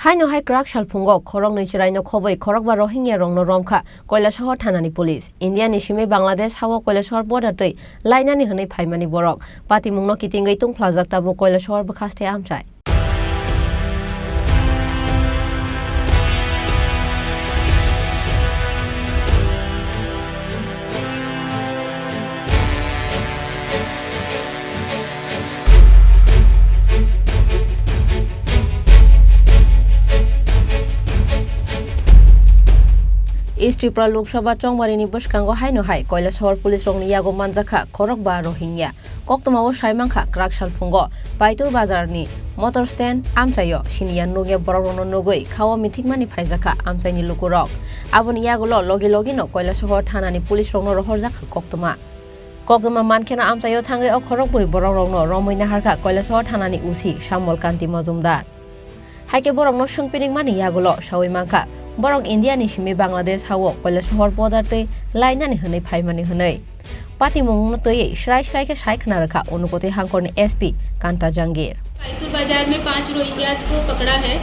Haino hai Kraksal phungo khoroknwi chwrai no khobui khorokba Rohingya rokno romkha Koilashahar thanani police India ni simi Bangladesh hawo Koilashahar border tei lainani hwnei phaimani borok patimungno kitingei tungphlajak tabo Koilashahar bwkhaste amchai East Tripura Lok Sabha Chongbarini Bwskango Haino hai Koilashahar police rokni yago manjakha khorokba Rohingya koktomao saimangkha Kraksal phungo Paitur bazarni motor stand amchayo Chini nugia borokno nugui khawa mithikmani phaijakha amchaini lukurok aboni yagulo logi no Koilashahar thanani police rokno rohorjakha koktoma mankhena amchayo thangai o khorokburi borokno romoina harkha Koilashahar thanani usi Shamol Kanti Majumdar Haike borok no sungpining mani yagulo sawi mangkha borok India ni simi Bangladesh hawo Koilashahar border te lainani hwnei phaimani hwnei patimung no tei shrai ke saikna rakha Unukoti hangkorni SP Kanta Jangir पाइतुर बाजार में 5 Rohingyas को पकड़ा है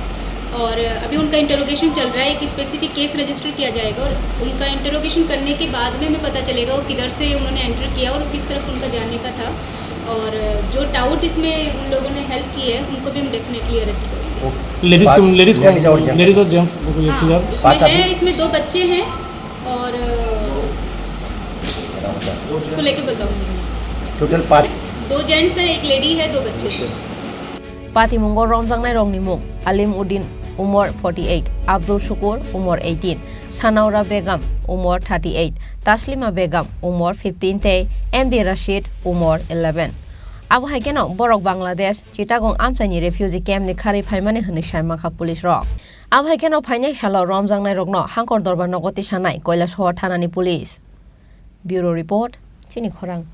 और अभी उनका interrogation चल रहा है। एक स्पेसिफिक केस रजिस्टर किया जाएगा और उनका इंटरोगेशन करने के बाद में हमें पता चलेगा वो किधर से उन्होंने एंटर किया और किस तरफ उनका जाने का था और जो डाउट इसमें उन लोगों ने हेल्प की है उनको भी हम डेफिनेटली अरेस्ट करेंगे। लेडीज और जेंट्स इसमें 2 बच्चे हैं और इसको लेके बताऊंगी। टोटल 5 2 जेंट्स हैं, 1 लेडी है, 2 बच्चे हैं। Patimungo romjangnai rokni mung Alim Uddin umur 48 Abdul Shukur umur 18 Sanaura Begum umur 38 Taslima Begum umur 15 te MD Rashid umur 11 Abu haikeno borok Bangladesh Chittagong amchaini refugee camp ni khari phaimani hwnei saimangkha police rok Abu haikeno phainai salo romjangnai rokno hangkor dorbar nogoti sanai Koilashahar thanani police Bureau Report Chini Khorang